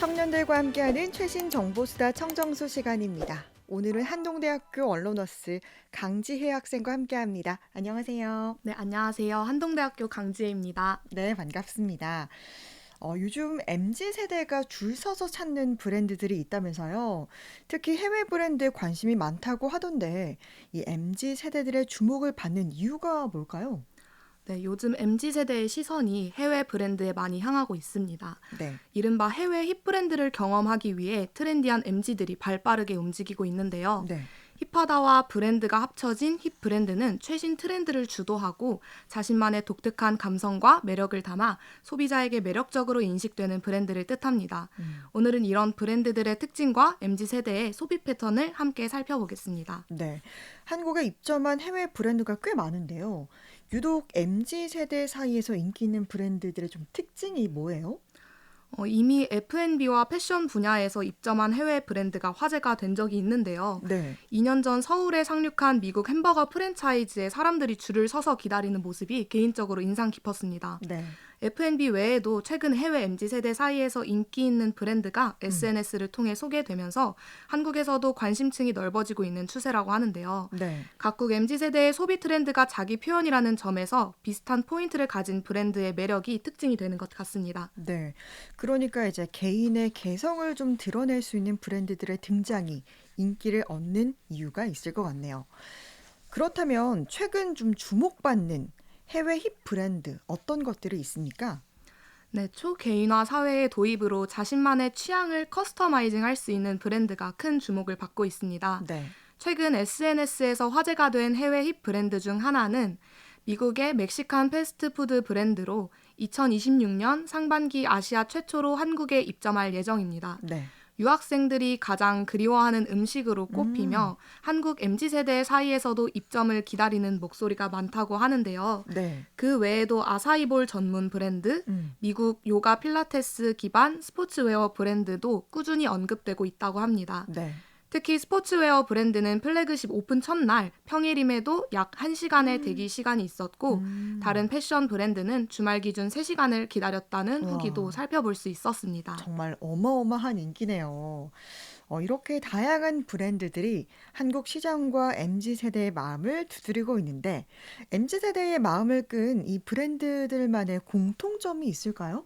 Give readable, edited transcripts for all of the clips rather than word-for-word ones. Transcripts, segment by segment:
청년들과 함께하는 최신 정보수다 청정수 시간입니다. 오늘은 한동대학교 언론어스 강지혜 학생과 함께합니다. 안녕하세요. 네, 안녕하세요. 한동대학교 강지혜입니다. 네, 반갑습니다. 요즘 MZ세대가 줄 서서 찾는 브랜드들이 있다면서요. 특히 해외 브랜드에 관심이 많다고 하던데 이 MZ세대들의 주목을 받는 이유가 뭘까요? 네, 요즘 MZ세대의 시선이 해외 브랜드에 많이 향하고 있습니다. 네. 이른바 해외 힙 브랜드를 경험하기 위해 트렌디한 MZ들이 발빠르게 움직이고 있는데요. 네. 힙하다와 브랜드가 합쳐진 힙 브랜드는 최신 트렌드를 주도하고 자신만의 독특한 감성과 매력을 담아 소비자에게 매력적으로 인식되는 브랜드를 뜻합니다. 오늘은 이런 브랜드들의 특징과 MZ세대의 소비 패턴을 함께 살펴보겠습니다. 네. 한국에 입점한 해외 브랜드가 꽤 많은데요. 유독 MZ세대 사이에서 인기 있는 브랜드들의 좀 특징이 뭐예요? 이미 F&B와 패션 분야에서 입점한 해외 브랜드가 화제가 된 적이 있는데요. 네. 2년 전 서울에 상륙한 미국 햄버거 프랜차이즈에 사람들이 줄을 서서 기다리는 모습이 개인적으로 인상 깊었습니다. 네. F&B 외에도 최근 해외 MZ세대 사이에서 인기 있는 브랜드가 SNS를 통해 소개되면서 한국에서도 관심층이 넓어지고 있는 추세라고 하는데요. 네. 각국 MZ세대의 소비 트렌드가 자기 표현이라는 점에서 비슷한 포인트를 가진 브랜드의 매력이 특징이 되는 것 같습니다. 네. 그러니까 이제 개인의 개성을 좀 드러낼 수 있는 브랜드들의 등장이 인기를 얻는 이유가 있을 것 같네요. 그렇다면 최근 좀 주목받는 해외 힙 브랜드 어떤 것들이 있습니까? 네, 초개인화 사회의 도입으로 자신만의 취향을 커스터마이징 할 수 있는 브랜드가 큰 주목을 받고 있습니다. 네. 최근 SNS에서 화제가 된 해외 힙 브랜드 중 하나는 미국의 멕시칸 패스트푸드 브랜드로 2026년 상반기 아시아 최초로 한국에 입점할 예정입니다. 네. 유학생들이 가장 그리워하는 음식으로 음. 꼽히며 한국 MZ세대 사이에서도 입점을 기다리는 목소리가 많다고 하는데요. 네. 그 외에도 아사이볼 전문 브랜드, 음. 미국 요가 필라테스 기반 스포츠웨어 브랜드도 꾸준히 언급되고 있다고 합니다. 네. 특히 스포츠웨어 브랜드는 플래그십 오픈 첫날 평일임에도 약 1시간의 대기 시간이 있었고 다른 패션 브랜드는 주말 기준 3시간을 기다렸다는 후기도 와. 살펴볼 수 있었습니다. 정말 어마어마한 인기네요. 이렇게 다양한 브랜드들이 한국 시장과 MZ세대의 마음을 두드리고 있는데, MZ세대의 마음을 끈 이 브랜드들만의 공통점이 있을까요?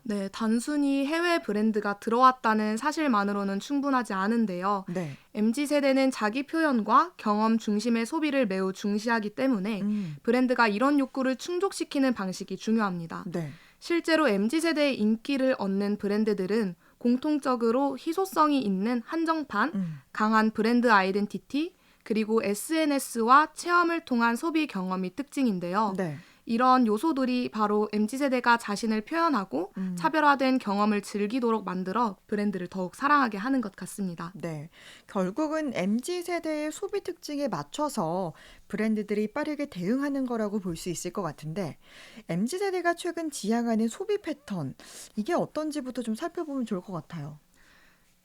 네, 단순히 해외 브랜드가 들어왔다는 사실만으로는 충분하지 않은데요. 네. MZ세대는 자기 표현과 경험 중심의 소비를 매우 중시하기 때문에 브랜드가 이런 욕구를 충족시키는 방식이 중요합니다. 네. 실제로 MZ세대의 인기를 얻는 브랜드들은 공통적으로 희소성이 있는 한정판, 강한 브랜드 아이덴티티, 그리고 SNS와 체험을 통한 소비 경험이 특징인데요. 네. 이런 요소들이 바로 MZ세대가 자신을 표현하고 차별화된 경험을 즐기도록 만들어 브랜드를 더욱 사랑하게 하는 것 같습니다. 네. 결국은 MZ세대의 소비 특징에 맞춰서 브랜드들이 빠르게 대응하는 거라고 볼 수 있을 것 같은데, MZ세대가 최근 지향하는 소비 패턴, 이게 어떤지부터 좀 살펴보면 좋을 것 같아요.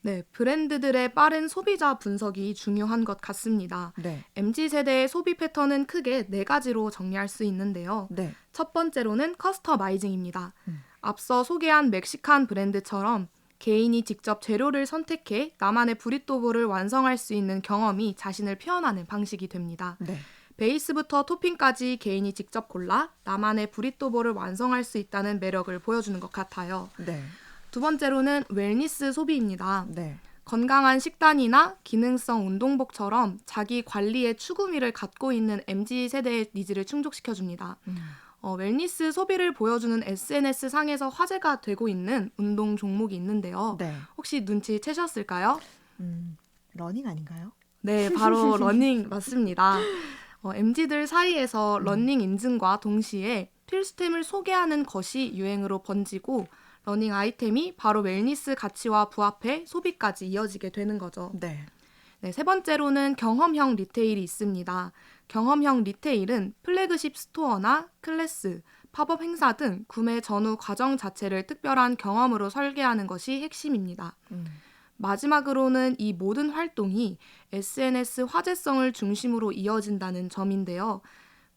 네, 브랜드들의 빠른 소비자 분석이 중요한 것 같습니다. 네. MZ세대의 소비 패턴은 크게 4가지로 정리할 수 있는데요. 네. 첫 번째로는 커스터마이징입니다. 앞서 소개한 멕시칸 브랜드처럼 개인이 직접 재료를 선택해 나만의 브리또볼을 완성할 수 있는 경험이 자신을 표현하는 방식이 됩니다. 네. 베이스부터 토핑까지 개인이 직접 골라 나만의 브리또볼을 완성할 수 있다는 매력을 보여주는 것 같아요. 네. 두 번째로는 웰니스 소비입니다. 네. 건강한 식단이나 기능성 운동복처럼 자기 관리에 추구미를 갖고 있는 MZ세대의 니즈를 충족시켜줍니다. 웰니스 소비를 보여주는 SNS 상에서 화제가 되고 있는 운동 종목이 있는데요. 네. 혹시 눈치채셨을까요? 러닝 아닌가요? 네, 바로 러닝 맞습니다. MZ들 사이에서 러닝 인증과 동시에 필수템을 소개하는 것이 유행으로 번지고 러닝 아이템이 바로 웰니스 가치와 부합해 소비까지 이어지게 되는 거죠. 네. 네, 세 번째로는 경험형 리테일이 있습니다. 경험형 리테일은 플래그십 스토어나 클래스, 팝업 행사 등 구매 전후 과정 자체를 특별한 경험으로 설계하는 것이 핵심입니다. 마지막으로는 이 모든 활동이 SNS 화제성을 중심으로 이어진다는 점인데요.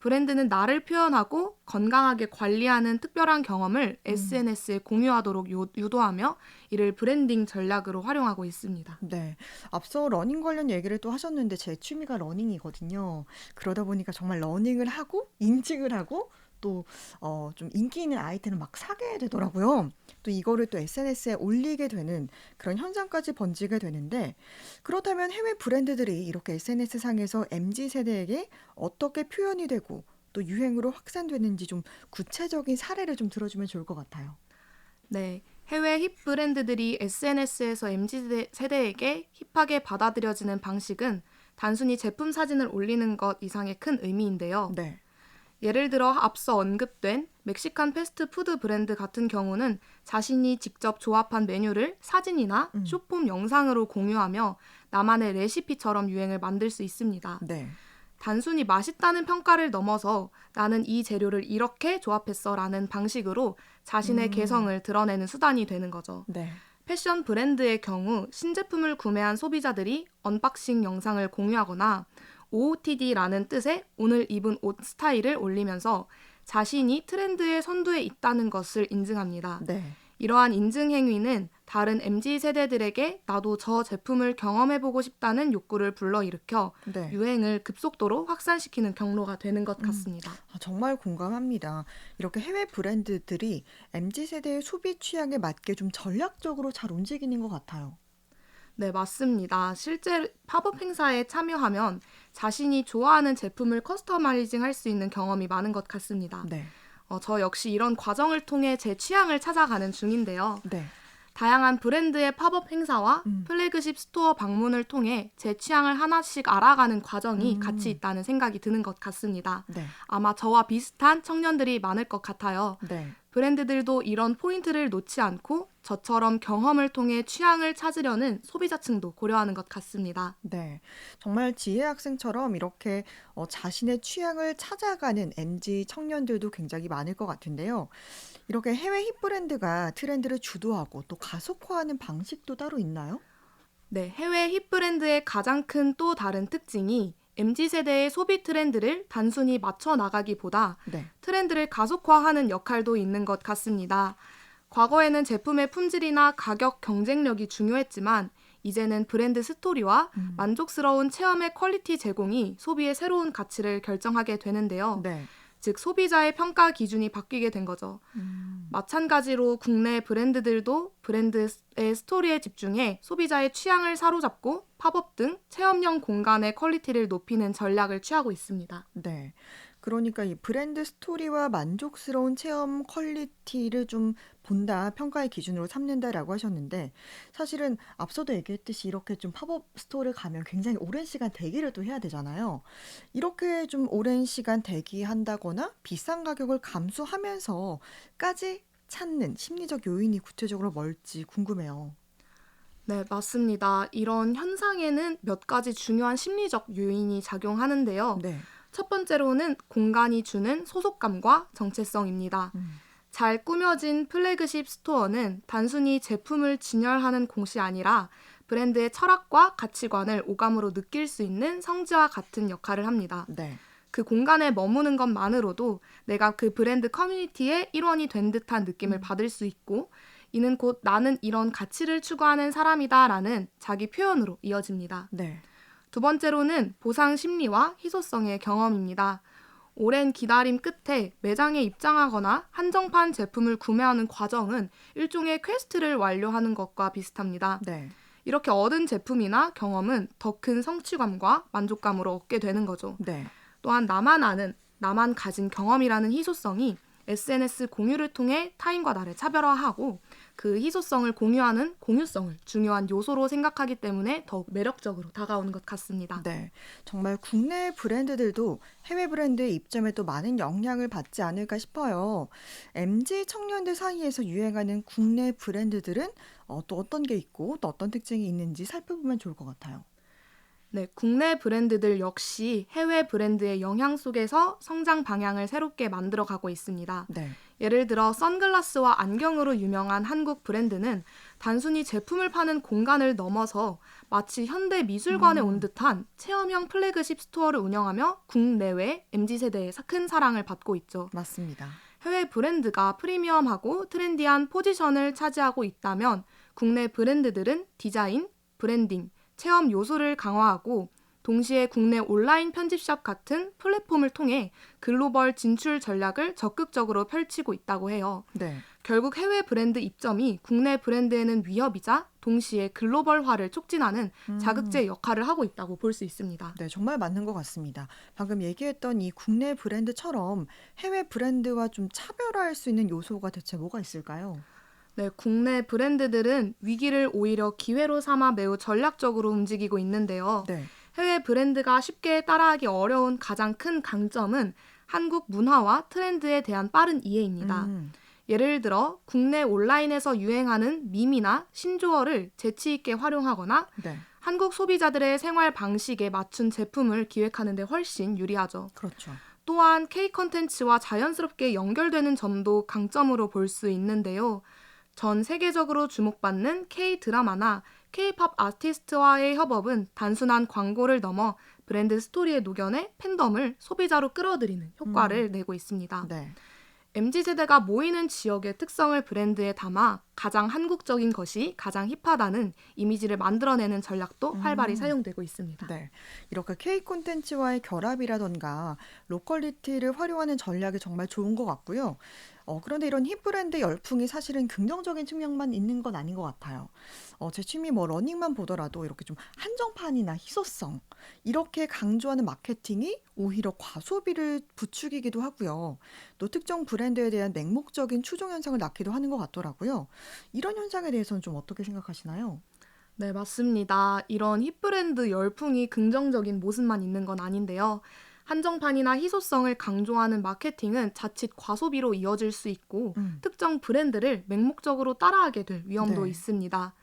브랜드는 나를 표현하고 건강하게 관리하는 특별한 경험을 SNS에 공유하도록 유도하며 이를 브랜딩 전략으로 활용하고 있습니다. 네. 앞서 러닝 관련 얘기를 또 하셨는데 제 취미가 러닝이거든요. 그러다 보니까 정말 러닝을 하고 인증을 하고 또 좀 인기 있는 아이템을 막 사게 되더라고요. 또 이거를 또 SNS에 올리게 되는 그런 현상까지 번지게 되는데 그렇다면 해외 브랜드들이 이렇게 SNS 상에서 MZ 세대에게 어떻게 표현이 되고 또 유행으로 확산되는지 좀 구체적인 사례를 좀 들어주면 좋을 것 같아요. 네, 해외 힙 브랜드들이 SNS에서 MZ 세대에게 힙하게 받아들여지는 방식은 단순히 제품 사진을 올리는 것 이상의 큰 의미인데요. 네. 예를 들어 앞서 언급된 멕시칸 패스트푸드 브랜드 같은 경우는 자신이 직접 조합한 메뉴를 사진이나 음. 쇼폼 영상으로 공유하며 나만의 레시피처럼 유행을 만들 수 있습니다. 네. 단순히 맛있다는 평가를 넘어서 나는 이 재료를 이렇게 조합했어 라는 방식으로 자신의 음. 개성을 드러내는 수단이 되는 거죠. 네. 패션 브랜드의 경우 신제품을 구매한 소비자들이 언박싱 영상을 공유하거나 OOTD라는 뜻의 오늘 입은 옷 스타일을 올리면서 자신이 트렌드의 선두에 있다는 것을 인증합니다. 네. 이러한 인증 행위는 다른 MZ 세대들에게 나도 저 제품을 경험해보고 싶다는 욕구를 불러일으켜 네. 유행을 급속도로 확산시키는 경로가 되는 것 같습니다. 정말 공감합니다. 이렇게 해외 브랜드들이 MZ 세대의 소비 취향에 맞게 좀 전략적으로 잘 움직이는 것 같아요. 네, 맞습니다. 실제 팝업 행사에 참여하면 자신이 좋아하는 제품을 커스터마이징 할 수 있는 경험이 많은 것 같습니다. 네. 저 역시 이런 과정을 통해 제 취향을 찾아가는 중인데요. 네. 다양한 브랜드의 팝업 행사와 음. 플래그십 스토어 방문을 통해 제 취향을 하나씩 알아가는 과정이 음. 같이 있다는 생각이 드는 것 같습니다. 네. 아마 저와 비슷한 청년들이 많을 것 같아요. 네. 브랜드들도 이런 포인트를 놓지 않고 저처럼 경험을 통해 취향을 찾으려는 소비자층도 고려하는 것 같습니다. 네. 정말 지혜 학생처럼 이렇게 자신의 취향을 찾아가는 MZ 청년들도 굉장히 많을 것 같은데요. 이렇게 해외 힙 브랜드가 트렌드를 주도하고 또 가속화하는 방식도 따로 있나요? 네, 해외 힙 브랜드의 가장 큰 또 다른 특징이 MZ세대의 소비 트렌드를 단순히 맞춰 나가기보다 네. 트렌드를 가속화하는 역할도 있는 것 같습니다. 과거에는 제품의 품질이나 가격 경쟁력이 중요했지만 이제는 브랜드 스토리와 만족스러운 체험의 퀄리티 제공이 소비의 새로운 가치를 결정하게 되는데요. 네. 즉 소비자의 평가 기준이 바뀌게 된 거죠. 마찬가지로 국내 브랜드들도 브랜드의 스토리에 집중해 소비자의 취향을 사로잡고 팝업 등 체험형 공간의 퀄리티를 높이는 전략을 취하고 있습니다. 네. 그러니까 이 브랜드 스토리와 만족스러운 체험 퀄리티를 좀 본다, 평가의 기준으로 삼는다라고 하셨는데 사실은 앞서도 얘기했듯이 이렇게 좀 팝업 스토어를 가면 굉장히 오랜 시간 대기를 또 해야 되잖아요. 이렇게 좀 오랜 시간 대기한다거나 비싼 가격을 감수하면서까지 찾는 심리적 요인이 구체적으로 뭘지 궁금해요. 네, 맞습니다. 이런 현상에는 몇 가지 중요한 심리적 요인이 작용하는데요. 네. 첫 번째로는 공간이 주는 소속감과 정체성입니다. 잘 꾸며진 플래그십 스토어는 단순히 제품을 진열하는 곳이 아니라 브랜드의 철학과 가치관을 오감으로 느낄 수 있는 성지와 같은 역할을 합니다. 네. 그 공간에 머무는 것만으로도 내가 그 브랜드 커뮤니티의 일원이 된 듯한 느낌을 받을 수 있고 이는 곧 나는 이런 가치를 추구하는 사람이다라는 자기 표현으로 이어집니다. 네. 두 번째로는 보상 심리와 희소성의 경험입니다. 오랜 기다림 끝에 매장에 입장하거나 한정판 제품을 구매하는 과정은 일종의 퀘스트를 완료하는 것과 비슷합니다. 네. 이렇게 얻은 제품이나 경험은 더 큰 성취감과 만족감으로 얻게 되는 거죠. 네. 또한 나만 아는, 나만 가진 경험이라는 희소성이 SNS 공유를 통해 타인과 나를 차별화하고 그 희소성을 공유하는 공유성을 중요한 요소로 생각하기 때문에 더욱 매력적으로 다가오는 것 같습니다. 네. 정말 국내 브랜드들도 해외 브랜드의 입점에 또 많은 영향을 받지 않을까 싶어요. MZ 청년들 사이에서 유행하는 국내 브랜드들은 또 어떤 게 있고 또 어떤 특징이 있는지 살펴보면 좋을 것 같아요. 네, 국내 브랜드들 역시 해외 브랜드의 영향 속에서 성장 방향을 새롭게 만들어가고 있습니다. 네. 예를 들어 선글라스와 안경으로 유명한 한국 브랜드는 단순히 제품을 파는 공간을 넘어서 마치 현대 미술관에 온 듯한 체험형 플래그십 스토어를 운영하며 국내외 MZ세대의 큰 사랑을 받고 있죠. 맞습니다. 해외 브랜드가 프리미엄하고 트렌디한 포지션을 차지하고 있다면 국내 브랜드들은 디자인, 브랜딩, 체험 요소를 강화하고 동시에 국내 온라인 편집샵 같은 플랫폼을 통해 글로벌 진출 전략을 적극적으로 펼치고 있다고 해요. 네. 결국 해외 브랜드 입점이 국내 브랜드에는 위협이자 동시에 글로벌화를 촉진하는 자극제 역할을 하고 있다고 볼 수 있습니다. 네, 정말 맞는 것 같습니다. 방금 얘기했던 이 국내 브랜드처럼 해외 브랜드와 좀 차별화할 수 있는 요소가 대체 뭐가 있을까요? 네, 국내 브랜드들은 위기를 오히려 기회로 삼아 매우 전략적으로 움직이고 있는데요. 네. 해외 브랜드가 쉽게 따라하기 어려운 가장 큰 강점은 한국 문화와 트렌드에 대한 빠른 이해입니다. 음, 예를 들어 국내 온라인에서 유행하는 밈이나 신조어를 재치 있게 활용하거나 네. 한국 소비자들의 생활 방식에 맞춘 제품을 기획하는 데 훨씬 유리하죠. 그렇죠. 또한 K 콘텐츠와 자연스럽게 연결되는 점도 강점으로 볼 수 있는데요. 전 세계적으로 주목받는 K 드라마나 K-팝 아티스트와의 협업은 단순한 광고를 넘어 브랜드 스토리에 녹여내 팬덤을 소비자로 끌어들이는 효과를 내고 있습니다. 네. MZ세대가 모이는 지역의 특성을 브랜드에 담아 가장 한국적인 것이 가장 힙하다는 이미지를 만들어내는 전략도 활발히 사용되고 있습니다. 네. 이렇게 K 콘텐츠와의 결합이라던가 로컬리티를 활용하는 전략이 정말 좋은 것 같고요. 그런데 이런 힙 브랜드 열풍이 사실은 긍정적인 측면만 있는 건 아닌 것 같아요. 제 취미 뭐 러닝만 보더라도 이렇게 좀 한정판이나 희소성 이렇게 강조하는 마케팅이 오히려 과소비를 부추기기도 하고요. 또 특정 브랜드에 대한 맹목적인 추종 현상을 낳기도 하는 것 같더라고요. 이런 현상에 대해서는 좀 어떻게 생각하시나요? 네, 맞습니다. 이런 힙 브랜드 열풍이 긍정적인 모습만 있는 건 아닌데요. 한정판이나 희소성을 강조하는 마케팅은 자칫 과소비로 이어질 수 있고 특정 브랜드를 맹목적으로 따라하게 될 위험도 네. 있습니다.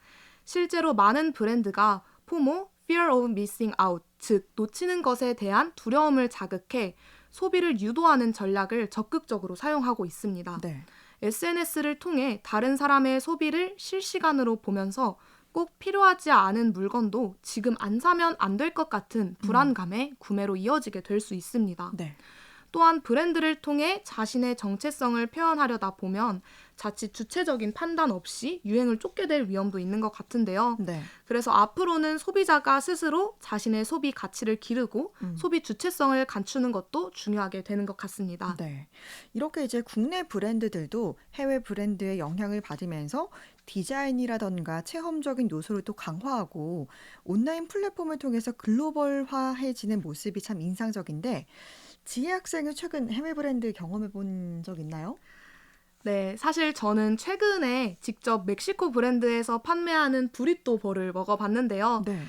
실제로 많은 브랜드가 포모, fear of missing out, 즉 놓치는 것에 대한 두려움을 자극해 소비를 유도하는 전략을 적극적으로 사용하고 있습니다. 네. SNS를 통해 다른 사람의 소비를 실시간으로 보면서 꼭 필요하지 않은 물건도 지금 안 사면 안 될 것 같은 불안감에 구매로 이어지게 될 수 있습니다. 네. 또한 브랜드를 통해 자신의 정체성을 표현하려다 보면 자칫 주체적인 판단 없이 유행을 쫓게 될 위험도 있는 것 같은데요. 네. 그래서 앞으로는 소비자가 스스로 자신의 소비 가치를 기르고 소비 주체성을 갖추는 것도 중요하게 되는 것 같습니다. 네. 이렇게 이제 국내 브랜드들도 해외 브랜드의 영향을 받으면서 디자인이라던가 체험적인 요소를 또 강화하고 온라인 플랫폼을 통해서 글로벌화해지는 모습이 참 인상적인데 지혜 학생은 최근 해외 브랜드 경험해 본 적 있나요? 네, 사실 저는 최근에 직접 멕시코 브랜드에서 판매하는 부리또볼을 먹어봤는데요. 네.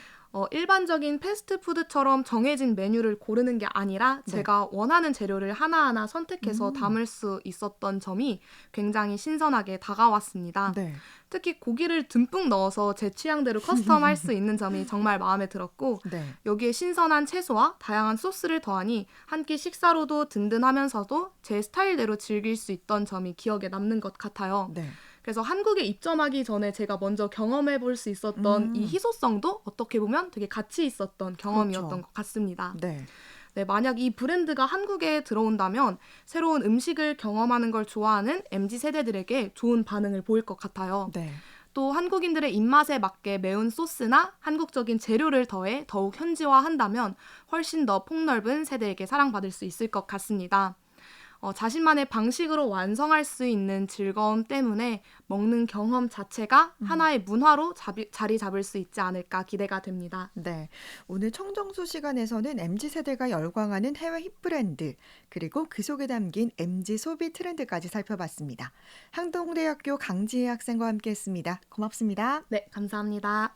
일반적인 패스트푸드처럼 정해진 메뉴를 고르는 게 아니라 네. 제가 원하는 재료를 하나하나 선택해서 담을 수 있었던 점이 굉장히 신선하게 다가왔습니다. 네. 특히 고기를 듬뿍 넣어서 제 취향대로 커스텀할 수 있는 점이 정말 마음에 들었고 네. 여기에 신선한 채소와 다양한 소스를 더하니 한 끼 식사로도 든든하면서도 제 스타일대로 즐길 수 있던 점이 기억에 남는 것 같아요. 네. 그래서 한국에 입점하기 전에 제가 먼저 경험해 볼 수 있었던 이 희소성도 어떻게 보면 되게 가치 있었던 경험이었던 그렇죠. 것 같습니다. 네. 네, 만약 이 브랜드가 한국에 들어온다면 새로운 음식을 경험하는 걸 좋아하는 MZ 세대들에게 좋은 반응을 보일 것 같아요. 네. 또 한국인들의 입맛에 맞게 매운 소스나 한국적인 재료를 더해 더욱 현지화한다면 훨씬 더 폭넓은 세대에게 사랑받을 수 있을 것 같습니다. 자신만의 방식으로 완성할 수 있는 즐거움 때문에 먹는 경험 자체가 하나의 문화로 자리 잡을 수 있지 않을까 기대가 됩니다. 네. 오늘 청정수 시간에서는 MZ세대가 열광하는 해외 힙 브랜드, 그리고 그 속에 담긴 MZ 소비 트렌드까지 살펴봤습니다. 항동대학교 강지혜 학생과 함께했습니다. 고맙습니다. 네, 감사합니다.